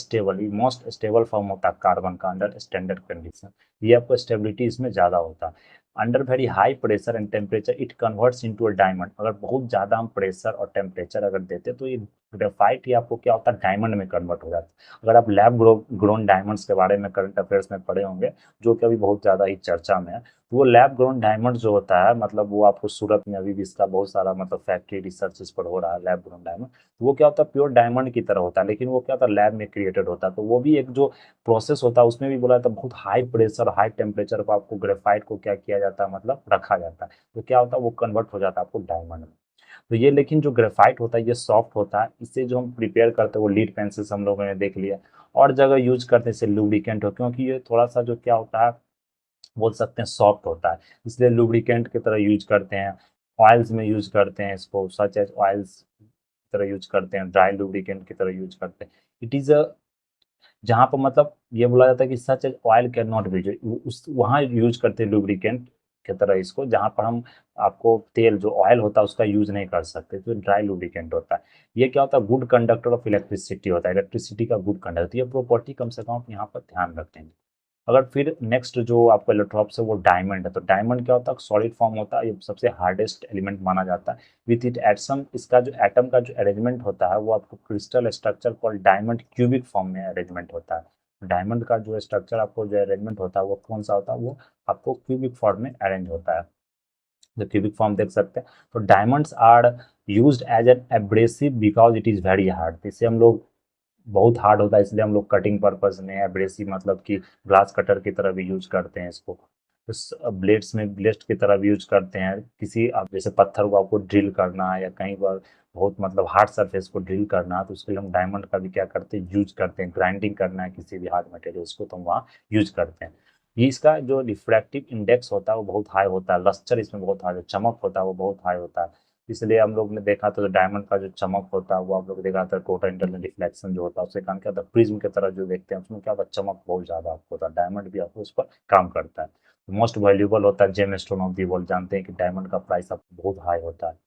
stable form होता है कार्बन का अंडर स्टैंडर्ड कंडीशन, ये आपको स्टेबिलिटी इसमें ज़्यादा होता है। Under very high pressure and temperature it converts into a diamond, अगर बहुत ज़्यादा हम प्रेशर और टेम्परेचर अगर देते हैं तो ये ग्रेफाइट ही आपको क्या होता है, डायमंड में कन्वर्ट हो जाता है। अगर आप लैब ग्रोन डायमंड्स के बारे में करंट अफेयर्स में पढ़े होंगे, जो कि अभी बहुत ज़्यादा ही चर्चा में है, तो वो लैब ग्रोन डायमंड जो होता है, मतलब वो आपको सूरत में अभी भी इसका बहुत सारा मतलब फैक्ट्री रिसर्च इस पर हो रहा है, लैब ग्रोन डायमंड, तो वो क्या होता है प्योर डायमंड की तरह होता है, लेकिन वो क्या होता है लैब में क्रिएटेड होता है, तो वो भी एक जो प्रोसेस होता है उसमें भी बोला जाता है बहुत हाई प्रेशर हाई टेम्परेचर पर आपको ग्रेफाइट को क्या किया जाता है, मतलब रखा जाता है, तो क्या होता है वो कन्वर्ट हो जाता है आपको डायमंड में। तो ये लेकिन जो ग्रेफाइट होता है ये सॉफ्ट होता है, इससे जो हम प्रिपेयर करते हैं वो लीड पेंसिल हम लोगों ने देख लिया, और जगह यूज करते हैं इसे लुब्रिकेंट हो, क्योंकि ये थोड़ा सा जो क्या होता है बोल सकते हैं सॉफ्ट होता है, इसलिए लुब्रिकेंट की तरह यूज करते हैं। ऑयल्स में यूज करते हैं इसको, सच एज ऑयल्स की तरह यूज करते हैं, ड्राई लुब्रिकेंट की तरह यूज करते हैं। इट इज अ जहाँ पर मतलब ये बोला जाता है कि such as oil can not be, उस वहाँ यूज करते हैं लुब्रिकेंट की तरह इसको, जहाँ पर हम आपको तेल जो ऑयल होता है उसका यूज नहीं कर सकते, तो ड्राई लुब्रिकेंट होता है। ये क्या होता है, गुड कंडक्टर ऑफ इलेक्ट्रिसिटी होता है, इलेक्ट्रिसिटी का गुड कंडक्टर, ये प्रॉपर्टी कम से कम आप यहाँ पर ध्यान रखेंगे। अगर फिर नेक्स्ट जो आपका इलेक्ट्रॉप्स है वो डायमंड है, तो डायमंड क्या होता है, सॉलिड फॉर्म होता है, ये सबसे हार्डेस्ट एलिमेंट माना जाता है। विथ इट एटम, इसका जो एटम का जो अरेंजमेंट होता है वो आपको crystal structure called diamond cubic form में अरेंजमेंट होता है। डायमंड का जो स्ट्रक्चर आपको जो अरेंजमेंट होता है वो कौन सा होता है, वो आपको क्यूबिक फॉर्म में अरेंज होता है, जो क्यूबिक फॉर्म देख सकते हैं। तो diamonds are used as an abrasive because it is very hard, इसे हम लोग बहुत हार्ड होता है इसलिए हम लोग कटिंग पर्पज में एब्रेसिव मतलब कि ग्लास कटर की तरह भी यूज करते हैं इसको। तो ब्लेड्स में ब्लेड की तरह भी यूज करते हैं, किसी आप जैसे पत्थर को आपको ड्रिल करना है या कहीं पर बहुत मतलब हार्ड सरफेस को ड्रिल करना है तो उसके लिए हम डायमंड का भी क्या करते हैं, यूज करते हैं। ग्राइंडिंग करना है किसी भी हार्ड मटेरियल को तो हम वहाँ यूज करते हैं। ये इसका जो रिफ्रैक्टिव इंडेक्स होता है वो बहुत हाई होता है, लस्टर इसमें बहुत हाई, चमक होता है वो बहुत हाई होता है। इसलिए हम लोग ने देखा था, तो डायमंड का जो चमक होता है वो आप लोग देखा था, टोटल इंटरनल रिफ्लेक्शन जो होता है उससे काम क्या होता है, प्रिज्म की तरह जो देखते हैं उसमें क्या होता है, चमक बहुत ज्यादा आपको होता है। डायमंड भी आपको उस पर काम करता है। मोस्ट वैल्यूबल होता है, gemstone of the world, जानते हैं कि डायमंड का प्राइस आपको बहुत हाई होता है।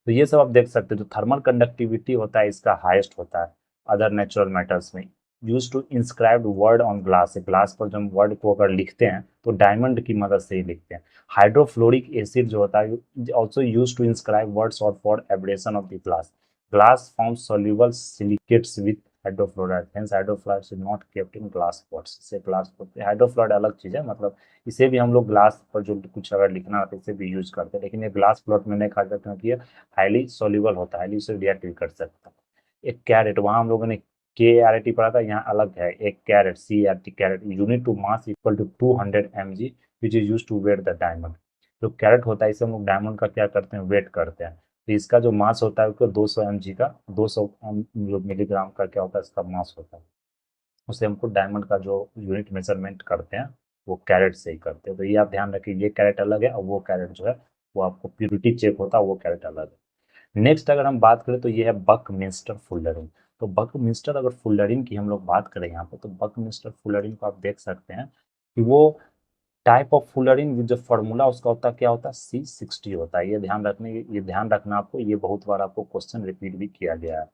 तो ये सब आप देख सकते हो। जो थर्मल कंडक्टिविटी होता है इसका हाईएस्ट होता है अदर नेचुरल मेटल्स में। Use to inscribe word on glass, glass पर जब वर्ड को अगर लिखते हैं तो डायमंड की मदद से ही लिखते हैं। हाइड्रोफ्लोरिक एसिड जो होता है also use to inscribe words और for abrasion of the glass. Glass form soluble silicates with hydrofluoride, hence hydrofluoride is not kept in glass pots. इससे ग्लास पॉट, हाइड्रोफ्लोराइड अलग चीज है, मतलब इसे भी हम लोग ग्लास पर जो कुछ अगर लिखना है तो इसे भी यूज करते हैं, लेकिन ये ग्लास प्लॉट में नहीं खा जाते क्योंकि ये हाईली सोल्यूबल होता है, हाईली उसे रिएक्ट भी कर सकता है। एक कैरेट, वहाँ हम लोगों ने के आर टी पढ़ा था, यहाँ अलग है। एक carat, C R T carat, unit to mass equal to 200 mg which is use to weight the diamond. जो कैरेट होता है इसे हम लोग डायमंड का क्या करते हैं, वेट करते हैं। तो इसका जो मास होता है उसको 200 mg का, 200 मिलीग्राम का क्या होता है इसका मास होता है। उससे हमको डायमंड का जो यूनिट मेजरमेंट करते हैं वो कैरेट से ही करते हैं। तो ये आप ध्यान रखिए, ये कैरेट अलग है और वो कैरेट जो है वो आपको प्योरिटी चेक होता है, वो कैरेट अलग है। नेक्स्ट अगर हम बात करें तो ये है बकमिंस्टर फुलरिंग। तो बकमिंस्टर अगर फुलरिंग की हम लोग बात करें यहाँ पर, तो बकमिंस्टर फुलरिंग को आप देख सकते हैं कि वो टाइप ऑफ फुलरिंग जो फॉर्मूला उसका होता है क्या होता है, C60 होता है। ये ध्यान रखना आपको, ये बहुत बार आपको क्वेश्चन रिपीट भी किया गया है।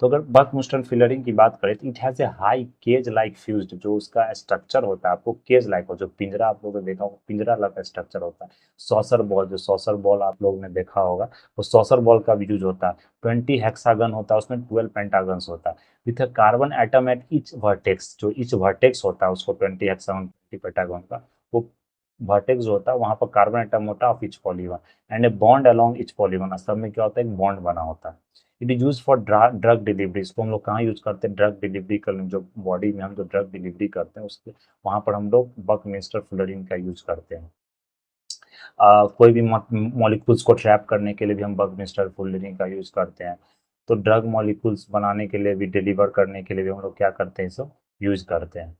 तो अगर बकमुस्टन फिलरिंग की बात करें तो it has a high cage like fused, जो उसका स्ट्रक्चर होता है आपको केज लाइक हो, जो पिंजरा आप लोगों ने देखा होगा, पिंजरा लाइक स्ट्रक्चर होता है। सॉसर बॉल, जो सॉसर बॉल आप लोगों ने देखा होगा, वो सॉसर बॉल का भी यूज होता है। 20 हेक्सागन होता है, उसमें 12 पेंटागन्स होता है with a carbon atom at each vertex. जो ईच वर्टेक्स होता है उसको 20 हेक्सागन 20 पेंटागन का, वो वर्टेक्स जो होता है वहां पर कार्बन एटम होता है of each polygon and a bond along each polygon. सब में क्या होता है, एक बॉन्ड बना होता है। It is use for drug delivery. इसको हम लोग कहाँ यूज करते हैं, ड्रग डिलीवरी कर, जो बॉडी में हम जो ड्रग डिलीवरी करते हैं उसके वहां पर हम लोग बकमिंस्टर फुलरिन का यूज करते हैं। कोई भी मॉलिक्यूल्स को ट्रैप करने के लिए भी हम बकमिंस्टर फुलरिन का यूज करते हैं। तो ड्रग मॉलिक्यूल्स बनाने के लिए भी, डिलीवर करने के लिए भी हम लोग क्या करते हैं, इसको यूज करते हैं।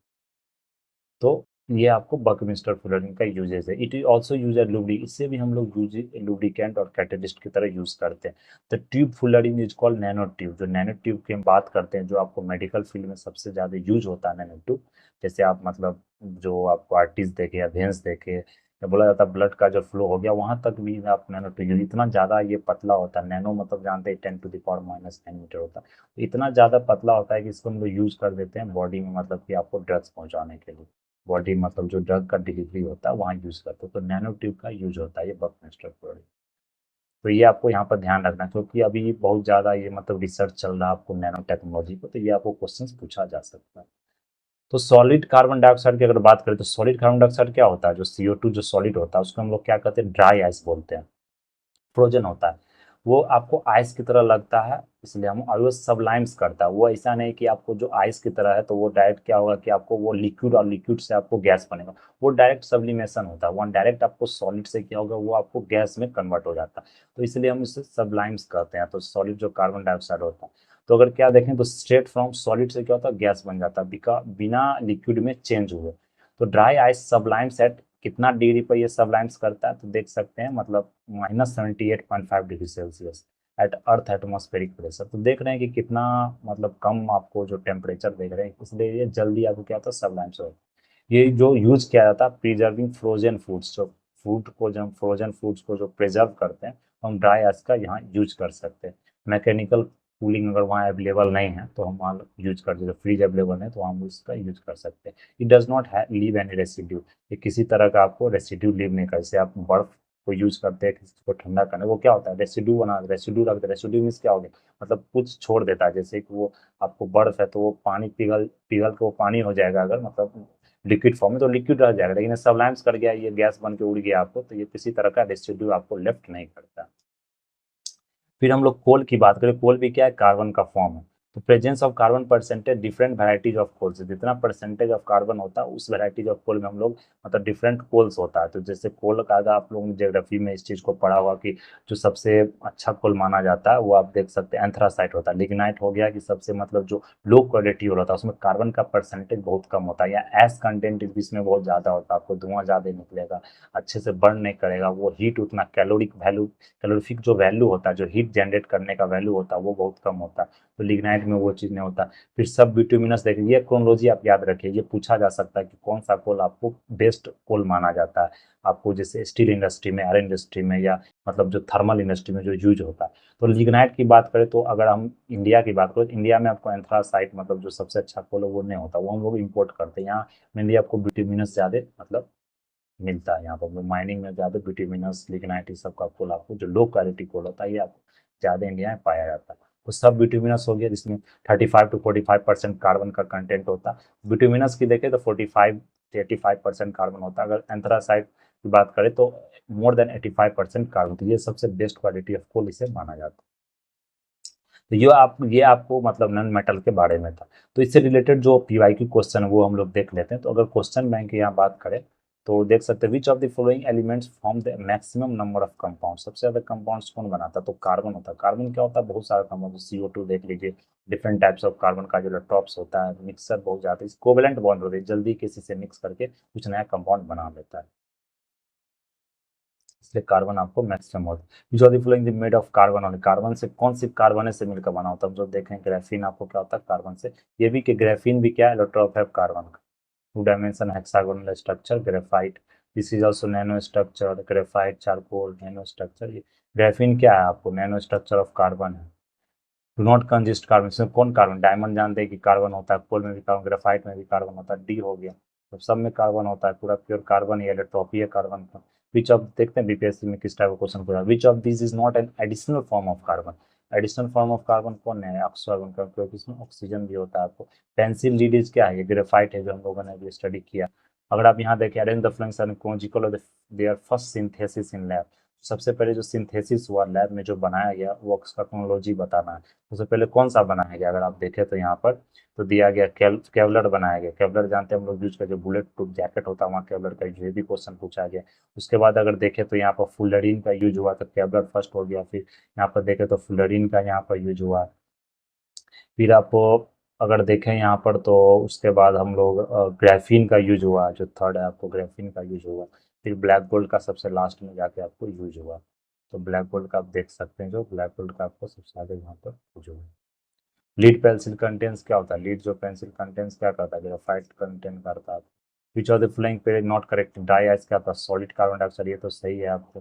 तो ये आपको बकमिंस्टर फुलरिन का यूजेस है। It is also use as लुब्री, इससे भी हम लोग यूज लुब्रिकेंट और कैटेलिस्ट की तरह यूज करते हैं। The tube fullerene is called nano tube. जो नैनो ट्यूब की हम बात करते हैं, जो आपको मेडिकल फील्ड में सबसे ज्यादा यूज होता है नैनो ट्यूब। जैसे आप मतलब जो आपको आर्टिस्ट देखे या वेंस देखे, या बोला जाता है ब्लड का जो फ्लो हो गया वहां तक भी आप नैनो ट्यूब, इतना ज्यादा ये पतला होता है। नैनो मतलब जानते हैं 10⁻⁻⁹ होता है। तो इतना ज्यादा पतला होता है कि इसको हम लोग यूज कर देते हैं बॉडी में, मतलब कि आपको ड्रग्स पहुंचाने के लिए। बॉडी मतलब जो ड्रग का डिलीवरी होता है वहाँ यूज करते हैं, तो नैनो ट्यूब का यूज होता है ये बकमिंस्टर फुलरिन। तो ये आपको यहाँ पर ध्यान रखना, क्योंकि अभी बहुत ज़्यादा ये मतलब रिसर्च चल रहा है आपको नैनो टेक्नोलॉजी को, तो ये आपको क्वेश्चंस पूछा जा सकता है। तो सॉलिड कार्बन डाइऑक्साइड की अगर बात करें तो सॉलिड कार्बन डाइऑक्साइड क्या होता है, जो CO2 जो सॉलिड होता है उसको हम लोग क्या कहते हैं, ड्राई आइस बोलते हैं, फ्रोजन होता है। वो आपको आइस की तरह लगता है, इसलिए हम, और वो सबलाइम्स करता है। वो ऐसा नहीं कि आपको जो आइस की तरह है तो वो डायरेक्ट क्या होगा कि आपको वो लिक्विड और लिक्विड से आपको गैस बनेगा। वो डायरेक्ट सब्लिमेशन होता है, वो डायरेक्ट आपको सॉलिड से क्या होगा, वो आपको गैस में कन्वर्ट हो जाता है। तो इसलिए हम इसे सबलाइम्स कहते हैं। तो सॉलिड जो कार्बन डाइऑक्साइड होता है, तो अगर क्या देखें तो स्ट्रेट फ्रॉम सॉलिड से क्या होता है, गैस बन जाता है बिना लिक्विड में चेंज हुए। तो ड्राई आइस सबलाइम्स एट कितना डिग्री पर ये सबलाइम्स करता है, तो देख सकते हैं मतलब -78.5 degree Celsius at earth atmospheric pressure. तो देख रहे हैं कि कितना मतलब कम आपको जो टेम्परेचर देख रहे हैं, इसलिए ये जल्दी आपको क्या होता है, सबलाइम्स होता है। ये जो यूज किया जाता है प्रिजर्विंग फ्रोजन फूड्स, जो फूड को, जब फ्रोजन फूड्स को जो प्रिजर्व करते हैं, हम ड्राई आइस का यहाँ यूज कर सकते हैं। मैकेनिकल कूलिंग अगर वहाँ अवेलेबल नहीं है तो हम वहाँ यूज कर, जैसे फ्रिज अवेलेबल है तो हम उसका यूज कर सकते हैं। It does not leave any residue, ये किसी तरह का आपको रेसिड्यू लीव नहीं कर। जैसे आप बर्फ को यूज करते हैं किसी को ठंडा करने, वो क्या होता है रेसिड्यू बना, रेसिड्यू रखते हैं। रेसिड्यू मीन्स क्या हो गया, मतलब कुछ छोड़ देता है। जैसे कि वो आपको बर्फ है तो वो पानी पिघल पिघल के वो पानी हो जाएगा, अगर मतलब लिक्विड फॉर्म में तो लिक्विड रह जाएगा, लेकिन सबलाइम्स कर गया, ये गैस बन के उड़ गया आपको, तो ये किसी तरह का रेसिड्यू आपको लेफ्ट नहीं करता। फिर हम लोग कोल की बात करें, कोल भी क्या है, कार्बन का फॉर्म है। तो presence of carbon percentage different varieties of coal से, जितना परसेंटेज ऑफ कार्बन होता है उस वैराइटीज ऑफ कोल में हम लोग मतलब डिफरेंट कोल्स होता है। तो जैसे कोल का अगर आप लोगों ने ज्योग्राफी में इस चीज को पढ़ा हुआ कि जो सबसे अच्छा कोल माना जाता है वो आप देख सकते हैं एंथ्रासाइट होता है। लिग्नाइट हो गया कि सबसे मतलब जो लो क्वालिटी होता है, उसमें कार्बन का परसेंटेज बहुत कम होता है, या एस कंटेंट इसमें बहुत ज्यादा होता है, आपको धुआं ज्यादा निकलेगा, अच्छे से बर्न नहीं करेगा, वो हीट उतना कैलोरिक वैल्यू, कैलोरीफिक जो वैल्यू होता है, जो हीट जनरेट करने का वैल्यू होता है वो बहुत कम होता है। तो लिग्नाइट में वो चीज़ नहीं होता। फिर सब बिटुमिनस देखिए, ये क्रोनोलॉजी आप याद रखिए, ये पूछा जा सकता है कि कौन सा कोल आपको बेस्ट कोल माना जाता है, आपको जैसे स्टील इंडस्ट्री में, आयरन इंडस्ट्री में, या मतलब जो थर्मल इंडस्ट्री में जो यूज होता है। तो लिग्नाइट की बात करें तो अगर हम इंडिया की बात करें, इंडिया में आपको एंथ्रासाइट मतलब जो सबसे अच्छा कोल है वो नहीं होता, वो हम लोग इम्पोर्ट करते हैं। यहाँ मेनली आपको बिटुमिनस ज़्यादा मतलब मिलता है, यहाँ पर माइनिंग में ज़्यादा बिटुमिनस लिग्नाइट इस सब का कोल आपको, जो लो क्वालिटी कोल होता है ये आपको ज़्यादा इंडिया में पाया जाता है। तो सब बिटुमिनस हो गया, जिसमें 35 to 45% कार्बन का कंटेंट होता है। बिटुमिनस की देखें तो 45 to 85% कार्बन होता है। अगर एंथ्रासाइट की बात करें तो मोर देन 85% कार्बन, तो ये सबसे बेस्ट क्वालिटी ऑफ कोल इसे माना जाता है। तो ये आपको मतलब नॉन मेटल के बारे में था। तो इससे रिलेटेड जो पीवाईक्यू क्वेश्चन है वो हम लोग देख लेते हैं। तो अगर क्वेश्चन बैंक की यहाँ बात करें तो देख सकते हैं, विच of the following elements form the maximum number of compound, सबसे ज्यादा कंपाउंड्स कौन बनाता है, तो कार्बन होता है। कार्बन क्या होता है, बहुत सारा कंपाउंड, CO2 देख लीजिए, डिफरेंट टाइप्स ऑफ कार्बन का जो टॉप्स होता है, मिक्सर बहुत ज्यादा, कोवेलेंट बॉन्ड होते हैं, जल्दी किसी से मिक्स करके कुछ नया कंपाउंड बना लेता है, इसलिए कार्बन आपको मैक्सिमम होता है। Which of the following made of carbon only, carbon से कौन सी कार्बन से मिलकर बना होता है, हम जो देखें ग्राफीन आपको क्या होता है कार्बन से। ये भी कि ग्राफीन भी क्या है, एलोट्रॉप है कार्बन का। Two dimension hexagonal structure graphite, this is also nano structure, graphite charcoal nano structure. ये ग्राफीन क्या है, आपको नैनो स्ट्रक्चर ऑफ कार्बन है। डू नॉट कंजिस्ट कार्बन, इसमें कौन कार्बन, डायमंड जानते हैं कि कार्बन होता है, कोल में भी कार्बन, ग्रेफाइट में भी कार्बन होता है, डी हो गया। तो सब में कार्बन होता है, पूरा प्योर कार्बन ही एलोट्रॉपी है कार्बन का। विच ऑफ, देखते हैं बीपीएससी में किस टाइप का क्वेश्चन पूछा, which of this is not an additional form of carbon. Additional form of carbon कौन है, ऑक्सीजन का, क्योंकि इसमें ऑक्सीजन भी होता है आपको। पेंसिल लीड क्या है, ये ग्रेफाइट है जो हम लोगों ने भी स्टडी किया। अगर आप यहाँ देखें, अरेंज द फंक्शन कॉन्जिकल of their first synthesis in lab, सबसे पहले जो सिंथेसिस हुआ लैब में जो बनाया गया वो उसका क्रोनोलॉजी बताना है। सबसे पहले कौन सा बनाया गया, अगर आप देखें तो यहाँ पर तो दिया गया केवलर बनाया गया। केवलर जानते हैं हम लोग यूज कर, जो बुलेट प्रूफ जैकेट होता है वहाँ केवलर का ये भी क्वेश्चन पूछा गया। उसके बाद अगर देखें तो यहाँ पर फुलरीन का यूज हुआ, तो केवलर फर्स्ट हो गया। फिर यहाँ पर देखें तो फुलरीन का यहाँ पर यूज हुआ। फिर आप अगर देखें यहाँ पर तो उसके बाद हम लोग ग्राफीन का यूज हुआ, जो थर्ड है आपको ग्राफीन का यूज हुआ। फिर ब्लैक गोल्ड का सबसे लास्ट में जाके आपको यूज हुआ। तो ब्लैक गोल्ड का आप देख सकते हैं, जो ब्लैक गोल्ड का आपको सबसे आगे यहाँ पर यूज हुआ। लीड पेंसिल कंटेंट्स क्या होता है, लीड जो पेंसिल कंटेंट्स क्या करता है, ग्रेफाइट कंटेंट करता है। Which of the following page not correct, dry ice क्या होता है, सॉलिड कार्बन डाइऑक्साइड, ये तो सही है आपको।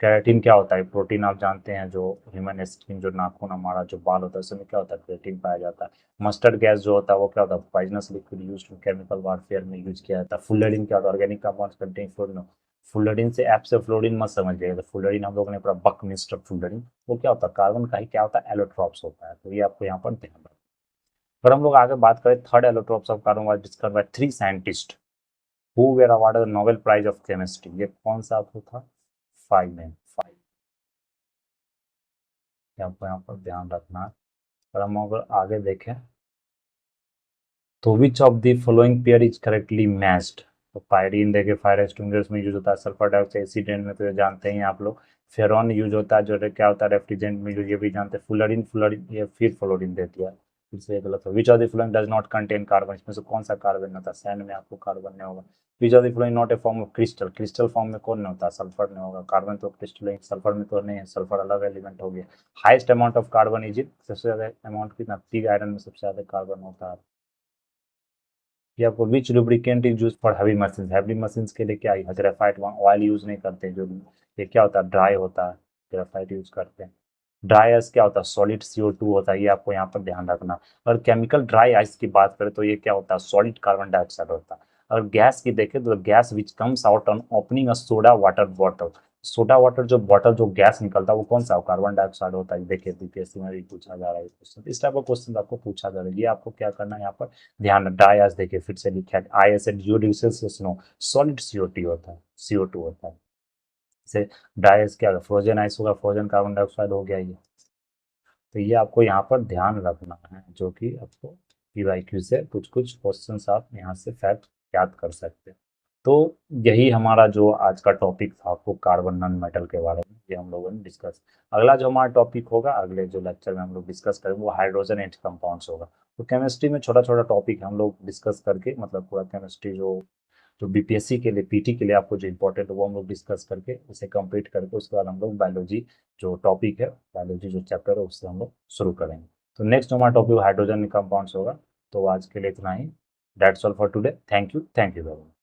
केराटिन क्या होता है, प्रोटीन आप जानते हैं, जो ह्यूमन स्किन, जो नाखून हमारा जो बाल होता है उसमें क्या होता है, केराटिन पाया जाता है। मस्टर्ड गैस जो होता है वो क्या होता है, poisonous liquid used in chemical warfare में यूज किया जाता है। फुलरिन क्या होता है, organic compounds containing fluorine. Fullerene से ऐप से फ्लोरीन मत समझ जाइए, तो फुलरिन हम लोगों ने पूरा बक मिस्टर फुलरिन, वो क्या होता है कार्बन का ही क्या होता है, एलोट्रॉप्स होता है। तो ये आपको यहाँ पर ध्यान रखना। अगर हम लोग आगे बात करें, third allotropes of carbon was discovered by 3 scientist who were awarded the Nobel prize of chemistry. ये कौन सा आपको था, 5 में 5, आपको यहाँ पर ध्यान रखना है। और हम अगर आगे देखें तो विच of the following pair is correctly matched. तो पायरीन देखे, फायर एक्सटिंग्विशर्स में यूज होता है, सल्फर डाइऑक्साइड एसिडेंट में तो ये जानते हैं आप लोग। फेरॉन यूज होता है, जो क्या होता है रेफ्रिजरेंट में यूज, ये भी जानते हैं। फ्लोरीन, फ्लोरीन ये फिर फ्लोरीन दे दिया, फिर से गलत हो। विच of the following does not contain carbon, इसमें से कौन सा कार्बन होता है, सैंड में आपको कार्बन नहीं होगा। विच of the following not a form of crystal, crystal form में कौन नहीं होता, सल्फर नहीं होगा। कार्बन तो क्रिस्टल, सल्फर में तो नहीं है, सल्फर अलग एलिमेंट हो गया। Highest amount of carbon is it, सबसे ज्यादा अमाउंट कितना, पिग आयरन में सबसे ज्यादा कार्बन होता है। ये आपको which lubricant is use for heavy machine, heavy machine के लिए क्या है, ग्रेफाइट ऑयल यूज नहीं करते, जो ये क्या होता है ड्राई होता है, ग्रेफाइट यूज करते हैं। ड्राई आइस क्या होता है, सॉलिड CO2 होता है, ये आपको यहाँ पर ध्यान रखना। और केमिकल ड्राई आइस की बात करें तो ये क्या होता है, सॉलिड कार्बन डाइऑक्साइड होता है। और गैस की देखें तो gas which comes out on opening a soda water bottle, soda water जो बॉटल जो गैस निकलता है वो कौन सा, कार्बन डाइऑक्साइड होता है। देखिए बीपीएससी में भी पूछा जा रहा है क्वेश्चन, इस टाइप का क्वेश्चन आपको पूछा जा रहा है, ये आपको क्या करना है यहाँ पर ध्यान। ड्राई आइस देखिए फिर से लिखा है, I S reduces snow, solid CO2 होता है, CO2 होता है। जैसे ड्राई आइस क्या, फ्रोजन आइस होगा, फ्रोजन कार्बन डाइऑक्साइड हो गया ये। तो ये आपको यहाँ पर ध्यान रखना है, जो कि आपको PYQ से कुछ कुछ क्वेश्चंस आप यहाँ से फैक्ट याद कर सकते हैं। तो यही हमारा जो आज का टॉपिक था, आपको कार्बन नॉन मेटल के बारे में ये हम लोगों ने डिस्कस। अगला जो हमारा टॉपिक होगा, अगले जो लेक्चर में हम लोग डिस्कस करेंगे वो हाइड्रोजन एंड कंपाउंड्स होगा। तो केमिस्ट्री में छोटा छोटा टॉपिक हम लोग डिस्कस करके, मतलब पूरा केमिस्ट्री जो बीपीएससी के लिए, पीटी के लिए आपको जो इंपॉर्टेंट है वो हम लोग डिस्कस करके उसे कंप्लीट करके उसके बाद हम लोग बायोलॉजी जो टॉपिक है, बायोलॉजी जो चैप्टर है उससे हम लोग शुरू करेंगे। तो नेक्स्ट हमारा टॉपिक हाइड्रोजन कंपाउंड्स होगा। तो आज के लिए इतना ही। That's all for today. Thank you very much.